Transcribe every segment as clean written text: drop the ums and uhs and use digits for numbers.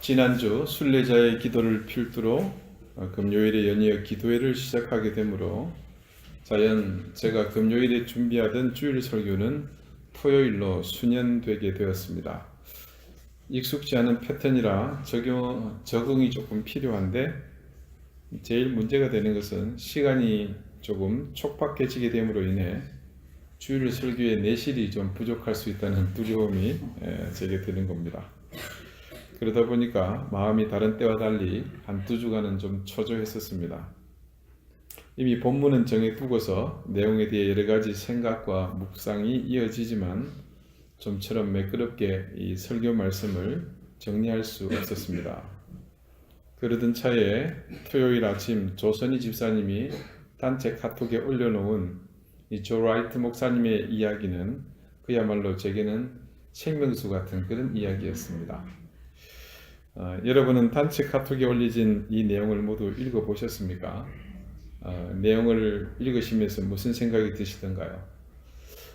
지난주 순례자의 기도를 필두로 금요일에 연이어 기도회를 시작하게 되므로 자연 제가 금요일에 준비하던 주일 설교는 토요일로 수년되게 되었습니다. 익숙지 않은 패턴이라 적응이 조금 필요한데 제일 문제가 되는 것은 시간이 조금 촉박해지게 됨으로 인해 주일 설교의 내실이 좀 부족할 수 있다는 두려움이 제게 드는 겁니다. 그러다 보니까 마음이 다른 때와 달리 한두 주간은 좀 초조했었습니다. 이미 본문은 정해두고서 내용에 대해 여러 가지 생각과 묵상이 이어지지만 좀처럼 매끄럽게 이 설교 말씀을 정리할 수 없었습니다. 그러던 차에 토요일 아침 조선희 집사님이 단체 카톡에 올려놓은 이 조 라이트 목사님의 이야기는 그야말로 제게는 생명수 같은 그런 이야기였습니다. 여러분은 단체 카톡에 올려진 이 내용을 모두 읽어보셨습니까? 내용을 읽으시면서 무슨 생각이 드시던가요?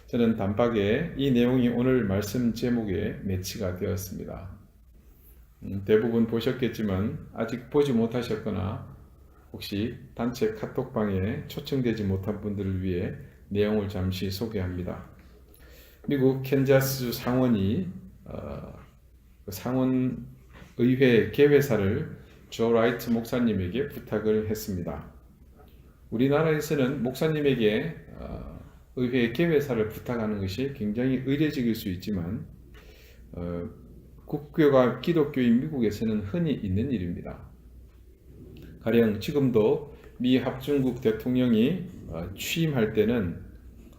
저는 단박에 이 내용이 오늘 말씀 제목에 매치가 되었습니다. 대부분 보셨겠지만 아직 보지 못하셨거나 혹시 단체 카톡방에 초청되지 못한 분들을 위해 내용을 잠시 소개합니다. 미국 캔자스주 상원이 상원 의회 개회사를 조 라이트 목사님에게 부탁을 했습니다. 우리나라에서는 목사님에게 의회 개회사를 부탁하는 것이 굉장히 의례적일 수 있지만 국교가 기독교인 미국에서는 흔히 있는 일입니다. 가령 지금도 미 합중국 대통령이 취임할 때는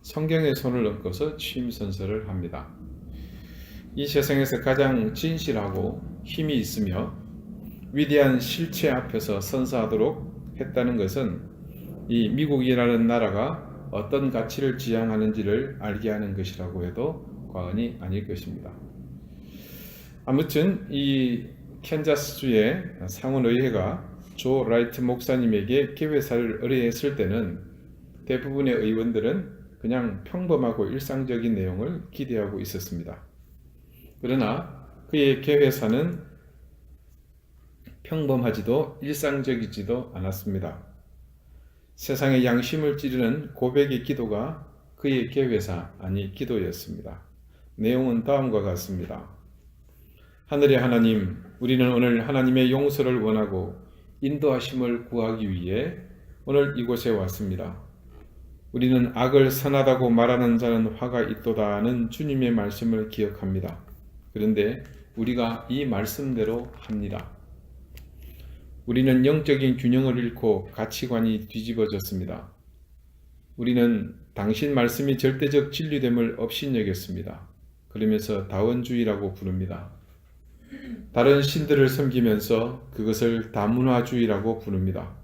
성경에 손을 얹고서 취임 선서를 합니다. 이 세상에서 가장 진실하고 힘이 있으며 위대한 실체 앞에서 선서하도록 했다는 것은 이 미국이라는 나라가 어떤 가치를 지향하는지를 알게 하는 것이라고 해도 과언이 아닐 것입니다. 아무튼 이 캔자스주의 상원의회가 조 라이트 목사님에게 개회사를 의뢰했을 때는 대부분의 의원들은 그냥 평범하고 일상적인 내용을 기대하고 있었습니다. 그러나 그의 개회사는 평범하지도 일상적이지도 않았습니다. 세상의 양심을 찌르는 고백의 기도가 그의 개회사 아니 기도였습니다. 내용은 다음과 같습니다. 하늘의 하나님, 우리는 오늘 하나님의 용서를 원하고 인도하심을 구하기 위해 오늘 이곳에 왔습니다. 우리는 악을 선하다고 말하는 자는 화가 있도다는 주님의 말씀을 기억합니다. 그런데 우리가 이 말씀대로 합니다. 우리는 영적인 균형을 잃고 가치관이 뒤집어졌습니다. 우리는 당신 말씀이 절대적 진리됨을 업신여겼습니다. 그러면서 다원주의라고 부릅니다. 다른 신들을 섬기면서 그것을 다문화주의라고 부릅니다.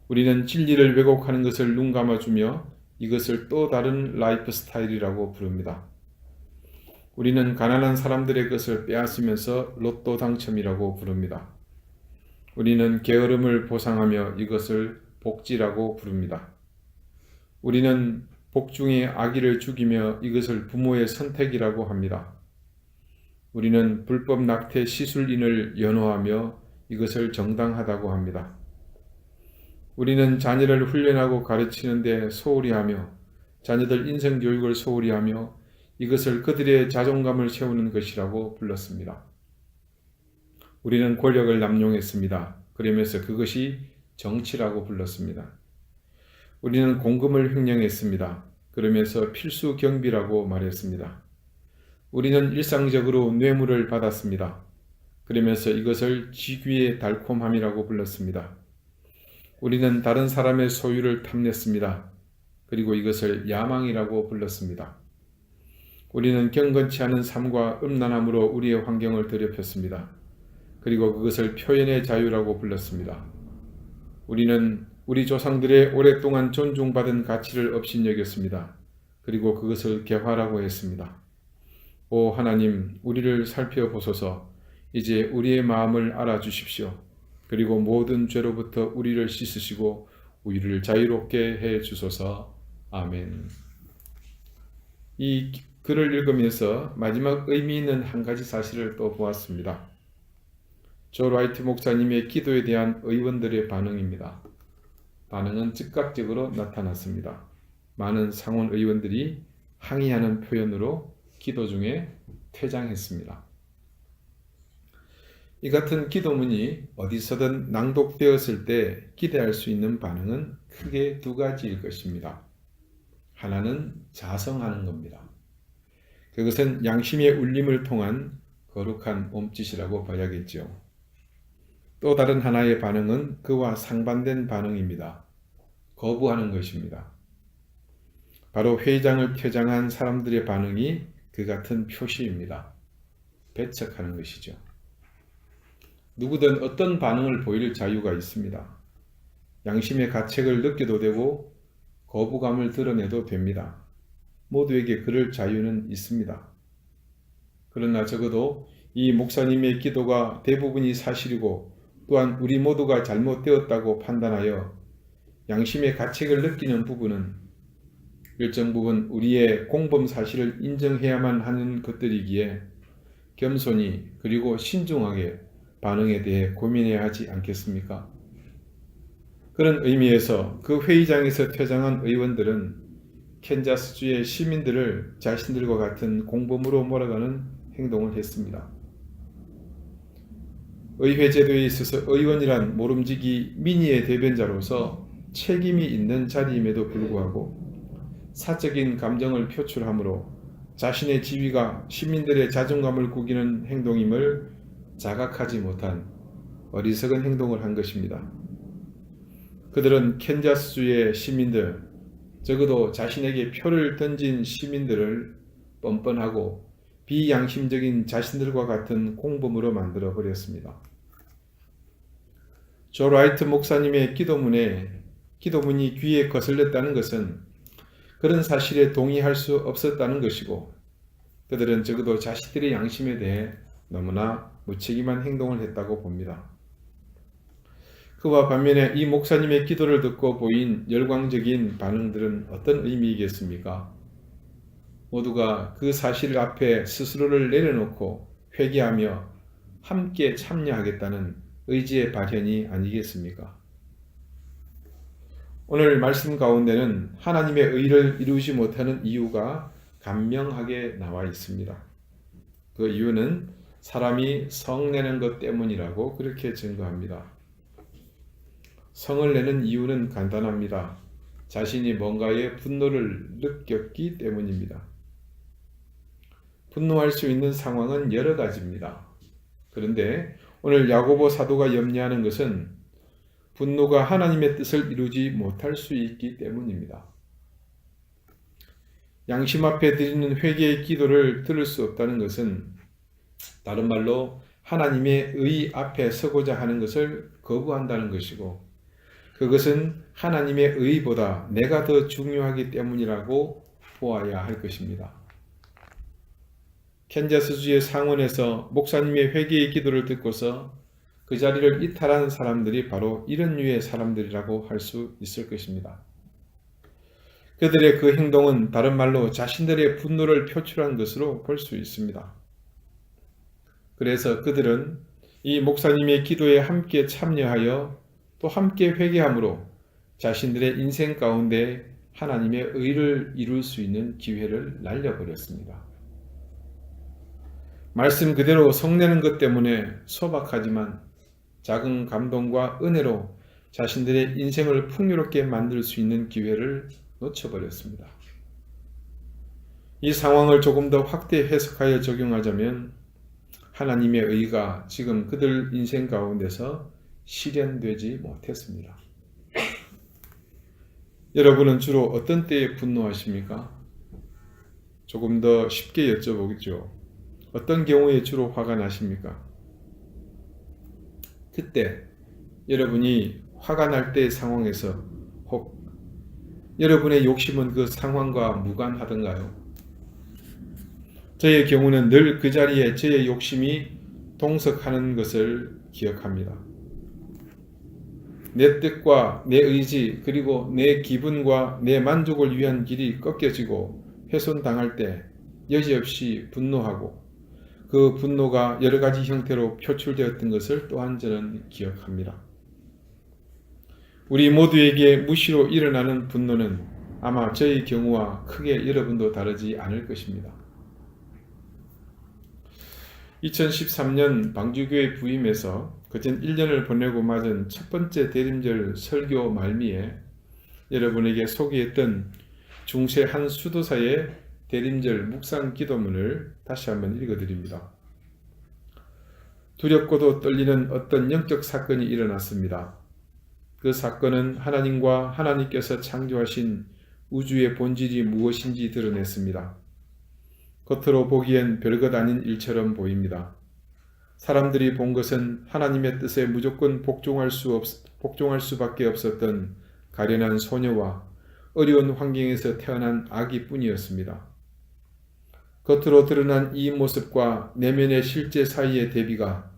우리는 진리를 왜곡하는 것을 눈 감아주며 이것을 또 다른 라이프 스타일이라고 부릅니다. 우리는 가난한 사람들의 것을 빼앗으면서 로또 당첨이라고 부릅니다. 우리는 게으름을 보상하며 이것을 복지라고 부릅니다. 우리는 복중의 아기를 죽이며 이것을 부모의 선택이라고 합니다. 우리는 불법 낙태 시술인을 연호하며 이것을 정당하다고 합니다. 우리는 자녀를 훈련하고 가르치는데 소홀히 하며 자녀들 인성교육을 소홀히 하며 이것을 그들의 자존감을 세우는 것이라고 불렀습니다. 우리는 권력을 남용했습니다. 그러면서 그것이 정치라고 불렀습니다. 우리는 공금을 횡령했습니다. 그러면서 필수 경비라고 말했습니다. 우리는 일상적으로 뇌물을 받았습니다. 그러면서 이것을 직위의 달콤함이라고 불렀습니다. 우리는 다른 사람의 소유를 탐냈습니다. 그리고 이것을 야망이라고 불렀습니다. 우리는 경건치 않은 삶과 음란함으로 우리의 환경을 더럽혔습니다. 그리고 그것을 표현의 자유라고 불렀습니다. 우리는 우리 조상들의 오랫동안 존중받은 가치를 업신여겼습니다. 그리고 그것을 개화라고 했습니다. 오 하나님, 우리를 살펴보소서. 이제 우리의 마음을 알아주십시오. 그리고 모든 죄로부터 우리를 씻으시고 우리를 자유롭게 해 주소서. 아멘. 이 글을 읽으면서 마지막 의미 있는 한 가지 사실을 또 보았습니다. 조 라이트 목사님의 기도에 대한 의원들의 반응입니다. 반응은 즉각적으로 나타났습니다. 많은 상원 의원들이 항의하는 표현으로 기도 중에 퇴장했습니다. 이 같은 기도문이 어디서든 낭독되었을 때 기대할 수 있는 반응은 크게 두 가지일 것입니다. 하나는 자성하는 겁니다. 그것은 양심의 울림을 통한 거룩한 몸짓이라고 봐야겠죠. 또 다른 하나의 반응은 그와 상반된 반응입니다. 거부하는 것입니다. 바로 회의장을 퇴장한 사람들의 반응이 그 같은 표시입니다. 배척하는 것이죠. 누구든 어떤 반응을 보일 자유가 있습니다. 양심의 가책을 느껴도 되고 거부감을 드러내도 됩니다. 모두에게 그럴 자유는 있습니다. 그러나 적어도 이 목사님의 기도가 대부분이 사실이고 또한 우리 모두가 잘못되었다고 판단하여 양심의 가책을 느끼는 부분은 일정 부분 우리의 공범 사실을 인정해야만 하는 것들이기에 겸손히 그리고 신중하게 반응에 대해 고민해야 하지 않겠습니까? 그런 의미에서 그 회의장에서 퇴장한 의원들은 캔자스주의 시민들을 자신들과 같은 공범으로 몰아가는 행동을 했습니다. 의회 제도에 있어서 의원이란 모름지기 민의의 대변자로서 책임이 있는 자리임에도 불구하고 사적인 감정을 표출함으로 자신의 지위가 시민들의 자존감을 구기는 행동임을 자각하지 못한 어리석은 행동을 한 것입니다. 그들은 캔자스주의 시민들, 적어도 자신에게 표를 던진 시민들을 뻔뻔하고 비양심적인 자신들과 같은 공범으로 만들어 버렸습니다. 조 라이트 목사님의 기도문이 귀에 거슬렸다는 것은 그런 사실에 동의할 수 없었다는 것이고 그들은 적어도 자신들의 양심에 대해 너무나 무책임한 행동을 했다고 봅니다. 그와 반면에 이 목사님의 기도를 듣고 보인 열광적인 반응들은 어떤 의미이겠습니까? 모두가 그 사실 앞에 스스로를 내려놓고 회개하며 함께 참여하겠다는 의지의 발현이 아니겠습니까? 오늘 말씀 가운데는 하나님의 의를 이루지 못하는 이유가 간명하게 나와 있습니다. 그 이유는 사람이 성내는 것 때문이라고 그렇게 증거합니다. 성을 내는 이유는 간단합니다. 자신이 뭔가에 분노를 느꼈기 때문입니다. 분노할 수 있는 상황은 여러 가지입니다. 그런데 오늘 야고보 사도가 염려하는 것은 분노가 하나님의 뜻을 이루지 못할 수 있기 때문입니다. 양심 앞에 드리는 회개의 기도를 들을 수 없다는 것은 다른 말로 하나님의 의 앞에 서고자 하는 것을 거부한다는 것이고 그것은 하나님의 의보다 내가 더 중요하기 때문이라고 보아야 할 것입니다. 캔자스주의 상원에서 목사님의 회개의 기도를 듣고서 그 자리를 이탈한 사람들이 바로 이런 류의 사람들이라고 할 수 있을 것입니다. 그들의 그 행동은 다른 말로 자신들의 분노를 표출한 것으로 볼 수 있습니다. 그래서 그들은 이 목사님의 기도에 함께 참여하여 또 함께 회개함으로 자신들의 인생 가운데 하나님의 의를 이룰 수 있는 기회를 날려버렸습니다. 말씀 그대로 성내는 것 때문에 소박하지만 작은 감동과 은혜로 자신들의 인생을 풍요롭게 만들 수 있는 기회를 놓쳐버렸습니다. 이 상황을 조금 더 확대 해석하여 적용하자면 하나님의 의가 지금 그들 인생 가운데서 실현되지 못했습니다. 여러분은 주로 어떤 때에 분노하십니까? 조금 더 쉽게 여쭤보겠죠. 어떤 경우에 주로 화가 나십니까? 그때 여러분이 화가 날 때의 상황에서 혹 여러분의 욕심은 그 상황과 무관하던가요? 저의 경우는 늘 그 자리에 저의 욕심이 동석하는 것을 기억합니다. 내 뜻과 내 의지 그리고 내 기분과 내 만족을 위한 길이 꺾여지고 훼손당할 때 여지없이 분노하고 그 분노가 여러 가지 형태로 표출되었던 것을 또한 저는 기억합니다. 우리 모두에게 무시로 일어나는 분노는 아마 저의 경우와 크게 여러분도 다르지 않을 것입니다. 2013년 방주교회 부임에서 거진 1년을 보내고 맞은 첫 번째 대림절 설교 말미에 여러분에게 소개했던 중세 한 수도사의 대림절 묵상 기도문을 다시 한번 읽어드립니다. 두렵고도 떨리는 어떤 영적 사건이 일어났습니다. 그 사건은 하나님과 하나님께서 창조하신 우주의 본질이 무엇인지 드러냈습니다. 겉으로 보기엔 별것 아닌 일처럼 보입니다. 사람들이 본 것은 하나님의 뜻에 무조건 복종할 수밖에 없었던 가련한 소녀와 어려운 환경에서 태어난 아기뿐이었습니다. 겉으로 드러난 이 모습과 내면의 실제 사이의 대비가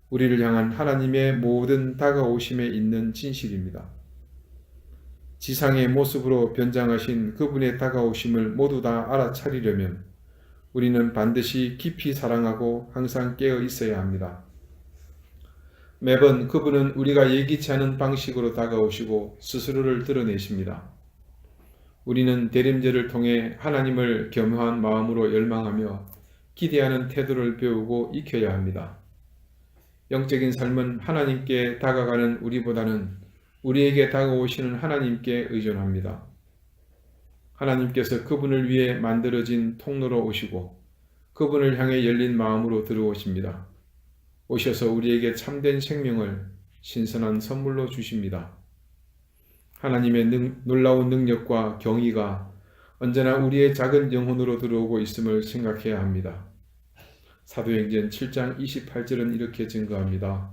우리를 향한 하나님의 모든 다가오심에 있는 진실입니다. 지상의 모습으로 변장하신 그분의 다가오심을 모두 다 알아차리려면 우리는 반드시 깊이 사랑하고 항상 깨어 있어야 합니다. 매번 그분은 우리가 예기치 않은 방식으로 다가오시고 스스로를 드러내십니다. 우리는 대림절을 통해 하나님을 겸허한 마음으로 열망하며 기대하는 태도를 배우고 익혀야 합니다. 영적인 삶은 하나님께 다가가는 우리보다는 우리에게 다가오시는 하나님께 의존합니다. 하나님께서 그분을 위해 만들어진 통로로 오시고 그분을 향해 열린 마음으로 들어오십니다. 오셔서 우리에게 참된 생명을 신선한 선물로 주십니다. 하나님의 놀라운 능력과 경의가 언제나 우리의 작은 영혼으로 들어오고 있음을 생각해야 합니다. 사도행전 7장 28절은 이렇게 증거합니다.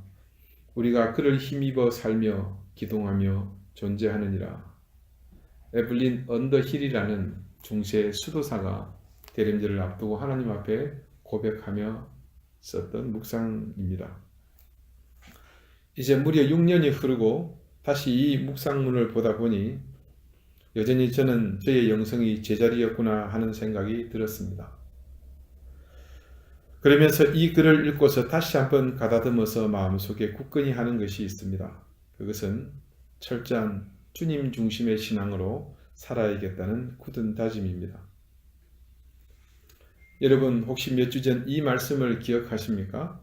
우리가 그를 힘입어 살며 기동하며 존재하느니라. 에블린 언더힐이라는 중세 수도사가 대림절을 앞두고 하나님 앞에 고백하며 썼던 묵상입니다. 이제 무려 6년이 흐르고 다시 이 묵상문을 보다 보니 여전히 저는 저의 영성이 제자리였구나 하는 생각이 들었습니다. 그러면서 이 글을 읽고서 다시 한번 가다듬어서 마음속에 굳건히 하는 것이 있습니다. 그것은 철저한 주님 중심의 신앙으로 살아야겠다는 굳은 다짐입니다. 여러분 혹시 몇 주 전 이 말씀을 기억하십니까?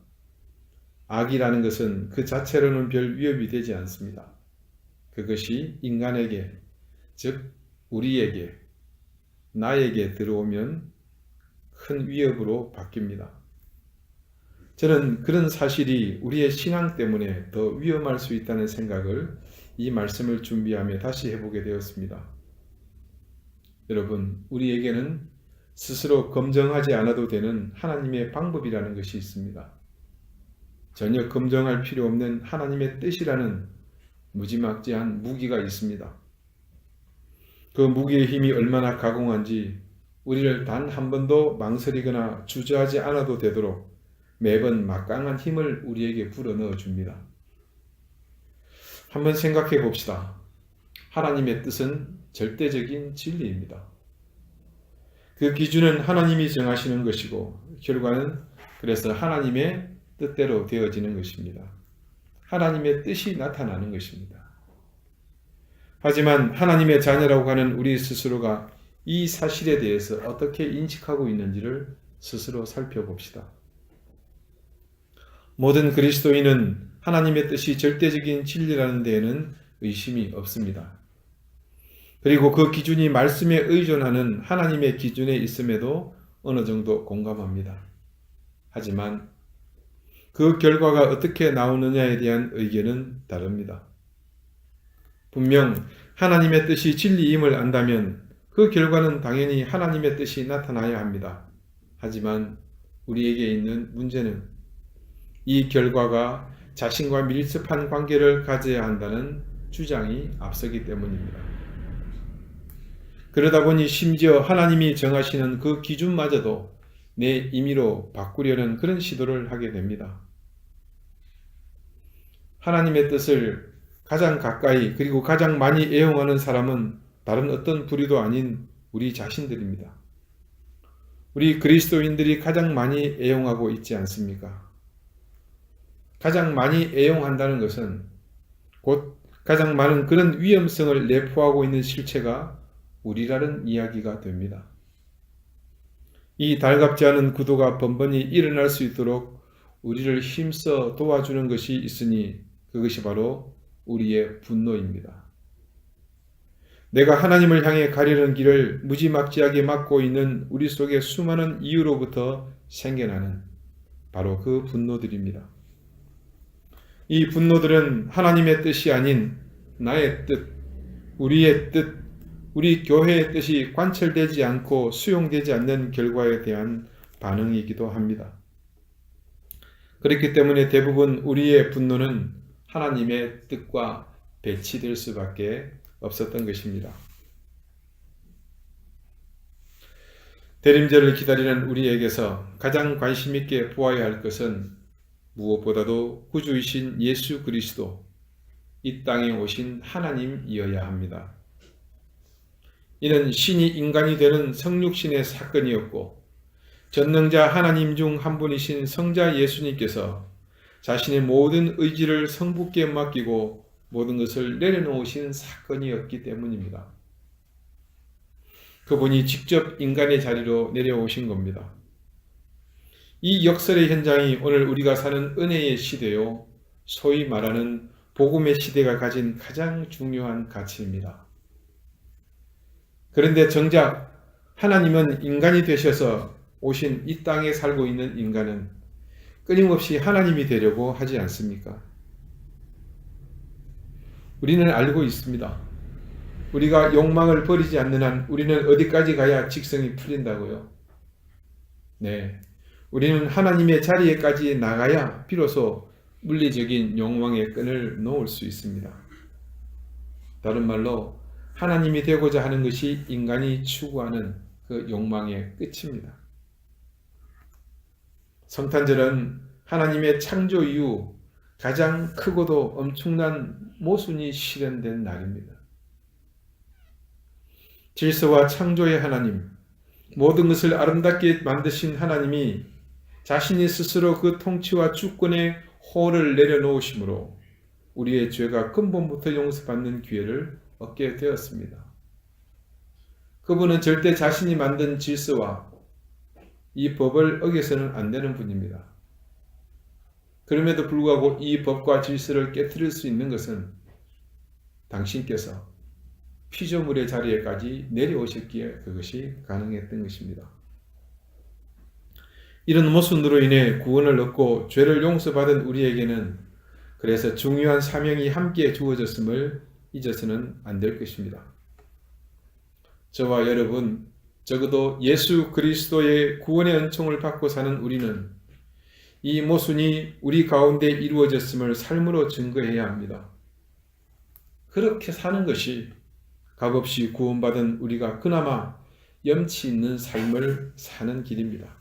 악이라는 것은 그 자체로는 별 위협이 되지 않습니다. 그것이 인간에게, 즉 우리에게, 나에게 들어오면 큰 위협으로 바뀝니다. 저는 그런 사실이 우리의 신앙 때문에 더 위험할 수 있다는 생각을 이 말씀을 준비하며 다시 해보게 되었습니다. 여러분, 우리에게는 스스로 검증하지 않아도 되는 하나님의 방법이라는 것이 있습니다. 전혀 검증할 필요 없는 하나님의 뜻이라는 무지막지한 무기가 있습니다. 그 무기의 힘이 얼마나 가공한지 우리를 단 한 번도 망설이거나 주저하지 않아도 되도록 매번 막강한 힘을 우리에게 불어넣어 줍니다. 한번 생각해 봅시다. 하나님의 뜻은 절대적인 진리입니다. 그 기준은 하나님이 정하시는 것이고 결과는 그래서 하나님의 뜻대로 되어지는 것입니다. 하나님의 뜻이 나타나는 것입니다. 하지만 하나님의 자녀라고 하는 우리 스스로가 이 사실에 대해서 어떻게 인식하고 있는지를 스스로 살펴봅시다. 모든 그리스도인은 하나님의 뜻이 절대적인 진리라는 데에는 의심이 없습니다. 그리고 그 기준이 말씀에 의존하는 하나님의 기준에 있음에도 어느 정도 공감합니다. 하지만 그 결과가 어떻게 나오느냐에 대한 의견은 다릅니다. 분명 하나님의 뜻이 진리임을 안다면 그 결과는 당연히 하나님의 뜻이 나타나야 합니다. 하지만 우리에게 있는 문제는 이 결과가 자신과 밀접한 관계를 가져야 한다는 주장이 앞서기 때문입니다. 그러다 보니 심지어 하나님이 정하시는 그 기준마저도 내 임의로 바꾸려는 그런 시도를 하게 됩니다. 하나님의 뜻을 가장 가까이 그리고 가장 많이 애용하는 사람은 다른 어떤 부류도 아닌 우리 자신들입니다. 우리 그리스도인들이 가장 많이 애용하고 있지 않습니까? 가장 많이 애용한다는 것은 곧 가장 많은 그런 위험성을 내포하고 있는 실체가 우리라는 이야기가 됩니다. 이 달갑지 않은 구도가 번번이 일어날 수 있도록 우리를 힘써 도와주는 것이 있으니 그것이 바로 우리의 분노입니다. 내가 하나님을 향해 가려는 길을 무지막지하게 막고 있는 우리 속의 수많은 이유로부터 생겨나는 바로 그 분노들입니다. 이 분노들은 하나님의 뜻이 아닌 나의 뜻, 우리의 뜻, 우리 교회의 뜻이 관철되지 않고 수용되지 않는 결과에 대한 반응이기도 합니다. 그렇기 때문에 대부분 우리의 분노는 하나님의 뜻과 배치될 수밖에 없었던 것입니다. 대림절을 기다리는 우리에게서 가장 관심 있게 보아야 할 것은 무엇보다도 구주이신 예수 그리스도, 이 땅에 오신 하나님이어야 합니다. 이는 신이 인간이 되는 성육신의 사건이었고 전능자 하나님 중 한 분이신 성자 예수님께서 자신의 모든 의지를 성부께 맡기고 모든 것을 내려놓으신 사건이었기 때문입니다. 그분이 직접 인간의 자리로 내려오신 겁니다. 이 역설의 현장이 오늘 우리가 사는 은혜의 시대요, 소위 말하는 복음의 시대가 가진 가장 중요한 가치입니다. 그런데 정작 하나님은 인간이 되셔서 오신 이 땅에 살고 있는 인간은 끊임없이 하나님이 되려고 하지 않습니까? 우리는 알고 있습니다. 우리가 욕망을 버리지 않는 한 우리는 어디까지 가야 직성이 풀린다고요? 네, 우리는 하나님의 자리에까지 나가야 비로소 물리적인 욕망의 끈을 놓을 수 있습니다. 다른 말로 하나님이 되고자 하는 것이 인간이 추구하는 그 욕망의 끝입니다. 성탄절은 하나님의 창조 이후 가장 크고도 엄청난 모순이 실현된 날입니다. 질서와 창조의 하나님, 모든 것을 아름답게 만드신 하나님이 자신이 스스로 그 통치와 주권의 호를 내려놓으심으로 우리의 죄가 근본부터 용서받는 기회를 얻게 되었습니다. 그분은 절대 자신이 만든 질서와 이 법을 어겨서는 안 되는 분입니다. 그럼에도 불구하고 이 법과 질서를 깨트릴 수 있는 것은 당신께서 피조물의 자리에까지 내려오셨기에 그것이 가능했던 것입니다. 이런 모순으로 인해 구원을 얻고 죄를 용서받은 우리에게는 그래서 중요한 사명이 함께 주어졌음을 잊어서는 안 될 것입니다. 저와 여러분, 적어도 예수 그리스도의 구원의 은총을 받고 사는 우리는 이 모순이 우리 가운데 이루어졌음을 삶으로 증거해야 합니다. 그렇게 사는 것이 값없이 구원받은 우리가 그나마 염치 있는 삶을 사는 길입니다.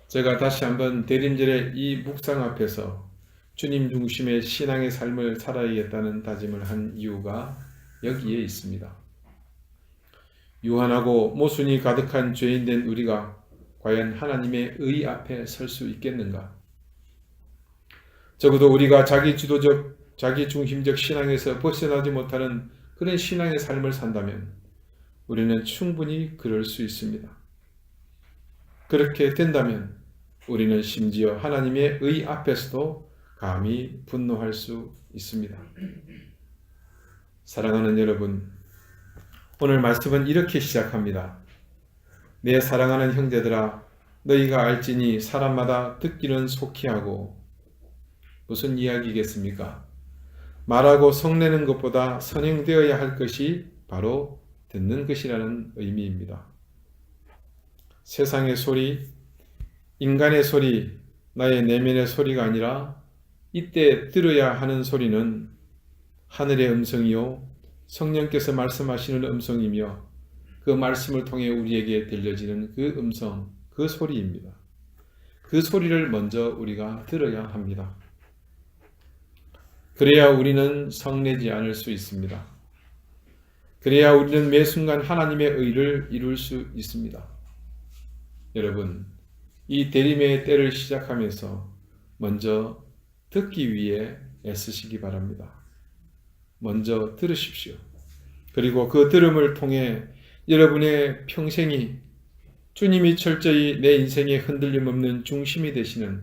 제가 다시 한번 대림절의 이 묵상 앞에서 주님 중심의 신앙의 삶을 살아야겠다는 다짐을 한 이유가 여기에 있습니다. 유한하고 모순이 가득한 죄인된 우리가 과연 하나님의 의 앞에 설 수 있겠는가? 적어도 우리가 자기주도적, 자기중심적 신앙에서 벗어나지 못하는 그런 신앙의 삶을 산다면 우리는 충분히 그럴 수 있습니다. 그렇게 된다면 우리는 심지어 하나님의 의 앞에서도 감히 분노할 수 있습니다. 사랑하는 여러분, 오늘 말씀은 이렇게 시작합니다. 내 사랑하는 형제들아, 너희가 알지니 사람마다 듣기는 속히 하고. 무슨 이야기겠습니까? 말하고 성내는 것보다 선행되어야 할 것이 바로 듣는 것이라는 의미입니다. 세상의 소리, 인간의 소리, 나의 내면의 소리가 아니라 이때 들어야 하는 소리는 하늘의 음성이요, 성령께서 말씀하시는 음성이며 그 말씀을 통해 우리에게 들려지는 그 음성, 그 소리입니다. 그 소리를 먼저 우리가 들어야 합니다. 그래야 우리는 성내지 않을 수 있습니다. 그래야 우리는 매 순간 하나님의 의를 이룰 수 있습니다. 여러분, 이 대림의 때를 시작하면서 먼저 듣기 위해 애쓰시기 바랍니다. 먼저 들으십시오. 그리고 그 들음을 통해 여러분의 평생이 주님이 철저히 내 인생의 흔들림 없는 중심이 되시는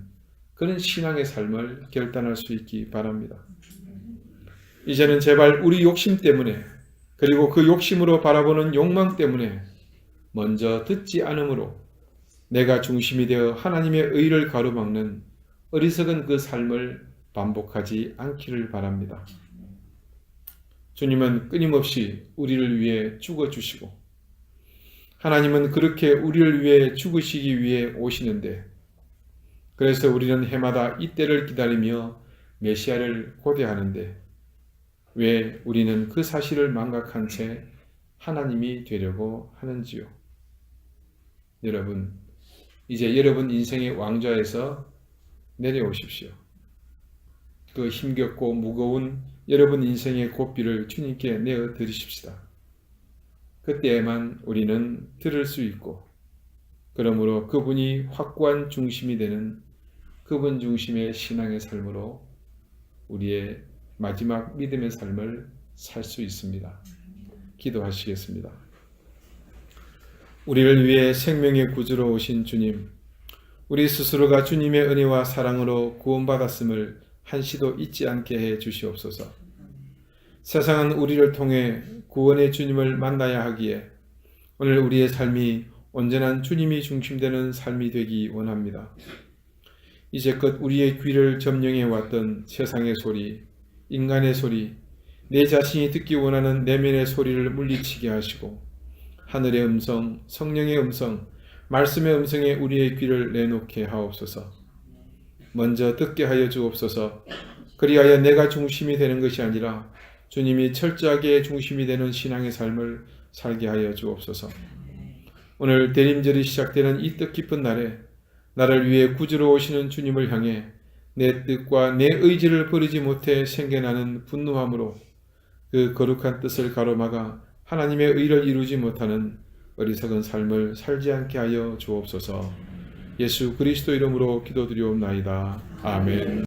그런 신앙의 삶을 결단할 수 있기 바랍니다. 이제는 제발 우리 욕심 때문에 그리고 그 욕심으로 바라보는 욕망 때문에 먼저 듣지 않으므로 내가 중심이 되어 하나님의 의를 가로막는 어리석은 그 삶을 반복하지 않기를 바랍니다. 주님은 끊임없이 우리를 위해 죽어주시고 하나님은 그렇게 우리를 위해 죽으시기 위해 오시는데 그래서 우리는 해마다 이때를 기다리며 메시아를 고대하는데 왜 우리는 그 사실을 망각한 채 하나님이 되려고 하는지요? 여러분, 이제 여러분 인생의 왕좌에서 내려오십시오. 그 힘겹고 무거운 여러분 인생의 고삐를 주님께 내어 드리십시다. 그때에만 우리는 들을 수 있고 그러므로 그분이 확고한 중심이 되는 그분 중심의 신앙의 삶으로 우리의 마지막 믿음의 삶을 살 수 있습니다. 기도하시겠습니다. 우리를 위해 생명의 구주로 오신 주님, 우리 스스로가 주님의 은혜와 사랑으로 구원받았음을 한시도 잊지 않게 해 주시옵소서. 세상은 우리를 통해 구원의 주님을 만나야 하기에 오늘 우리의 삶이 온전한 주님이 중심되는 삶이 되기 원합니다. 이제껏 우리의 귀를 점령해 왔던 세상의 소리, 인간의 소리, 내 자신이 듣기 원하는 내면의 소리를 물리치게 하시고 하늘의 음성, 성령의 음성, 말씀의 음성에 우리의 귀를 내놓게 하옵소서. 먼저 듣게 하여 주옵소서. 그리하여 내가 중심이 되는 것이 아니라 주님이 철저하게 중심이 되는 신앙의 삶을 살게 하여 주옵소서. 오늘 대림절이 시작되는 이 뜻깊은 날에 나를 위해 구주로 오시는 주님을 향해 내 뜻과 내 의지를 버리지 못해 생겨나는 분노함으로 그 거룩한 뜻을 가로막아 하나님의 의를 이루지 못하는 어리석은 삶을 살지 않게 하여 주옵소서. 예수 그리스도 이름으로 기도드리옵나이다. 아멘.